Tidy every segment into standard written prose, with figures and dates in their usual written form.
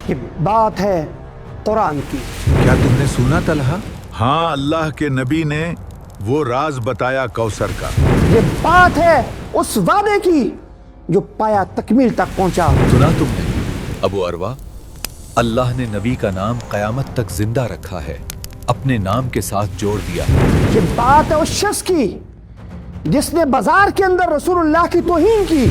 یہ بات ہے قرآن کی۔ کیا تم نے سنا طلحہ؟ ہاں، اللہ کے نبی نے وہ راز بتایا کوثر کا۔ یہ بات ہے اس وعدے کی جو پایا تکمیل تک پہنچا۔ سنا تم نے ابو اروا، اللہ نے نبی کا نام قیامت تک زندہ رکھا ہے، اپنے نام کے ساتھ جوڑ دیا۔ یہ بات ہے اس شخص کی جس نے بازار کے اندر رسول اللہ کی توہین کی۔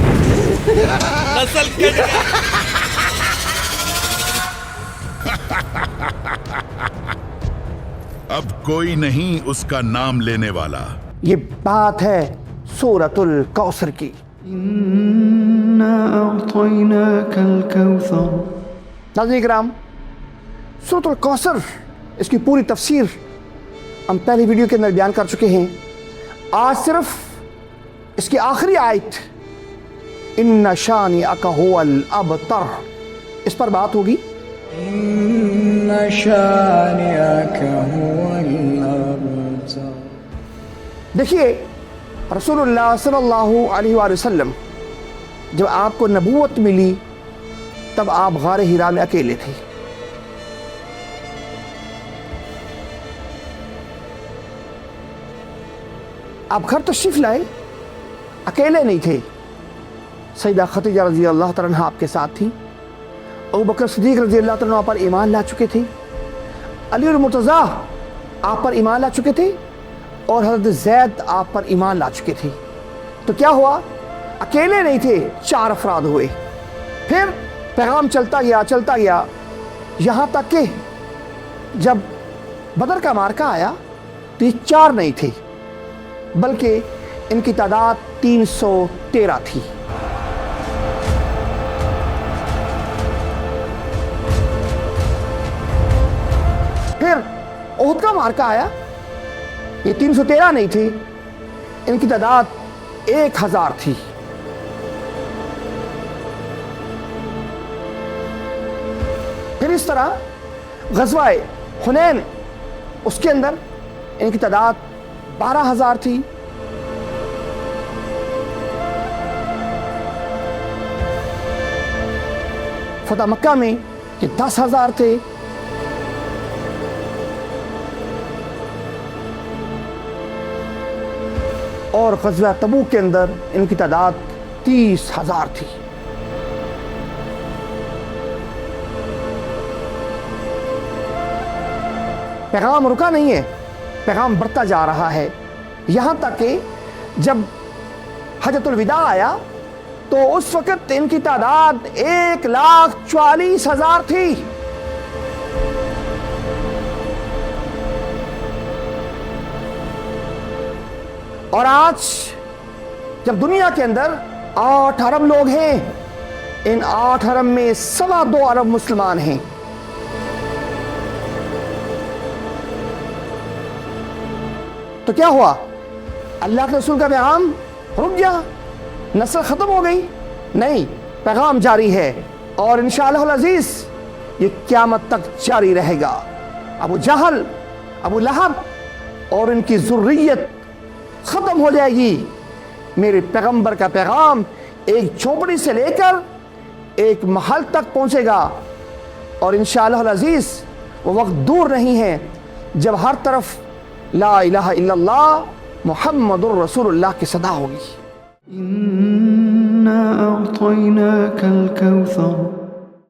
اب کوئی نہیں اس کا نام لینے والا۔ یہ بات ہے سورۃ الکوثر کی۔ إنا أعطيناك الكوثر ناظرین کرام، سورۃ الکوثر اس کی پوری تفسیر ہم پہلی ویڈیو کے اندر بیان کر چکے ہیں۔ آج صرف اس کی آخری آیت ان شانئک هو الابتر اس پر بات ہوگی۔ إن شانئك هو الأبتر۔ دیکھیے، رسول اللہ صلی اللہ علیہ وآلہ وسلم جب آپ کو نبوت ملی تب آپ غار حرا میں اکیلے تھے۔ آپ گھر تشریف لائے، اکیلے نہیں تھے۔ سیدہ خدیجہ رضی اللہ تعالیٰ عنہا آپ کے ساتھ تھی، ابو بکر صدیق رضی اللہ تعالیٰ عنہ پر ایمان لا چکے تھے، علی المرتضیٰ آپ پر ایمان لا چکے تھے، اور حضرت زید آپ پر ایمان لا چکے تھے۔ تو کیا ہوا؟ اکیلے نہیں تھے، 4 افراد ہوئے۔ پھر پیغام چلتا گیا یہاں تک کہ جب بدر کا معرکہ آیا تو یہ 4 نہیں تھے بلکہ ان کی تعداد 313 تھی۔ پھر احد کا معرکہ آیا، یہ 313 نہیں تھی، ان کی تعداد 1000 تھی۔ پھر اس طرح غزوہ حنین، اس کے اندر ان کی تعداد 12000 تھی۔ فتح مکہ میں یہ 10000 تھے۔ اور غزوہ تبوک کے اندر ان کی تعداد 30000 تھی۔ پیغام رکا نہیں ہے، پیغام بڑھتا جا رہا ہے، یہاں تک کہ جب حجۃ الوداع آیا تو اس وقت ان کی تعداد 1,44,000 تھی۔ اور آج جب دنیا کے اندر 8 ارب لوگ ہیں، ان 8 ارب میں 2.25 ارب مسلمان ہیں۔ تو کیا ہوا؟ اللہ کے رسول کا پیغام رک گیا؟ نسل ختم ہو گئی؟ نہیں، پیغام جاری ہے، اور انشاءاللہ العزیز یہ قیامت تک جاری رہے گا۔ ابو جہل، ابو لہب اور ان کی ذریت ختم ہو جائے گی۔ میرے پیغمبر کا پیغام ایک جھونپڑی سے لے کر ایک محل تک پہنچے گا، اور انشاءاللہ العزیز وہ وقت دور نہیں ہے جب ہر طرف لا الہ الا اللہ محمد الرسول اللہ کی صدا ہوگی۔ إنا أعطيناك الكوثر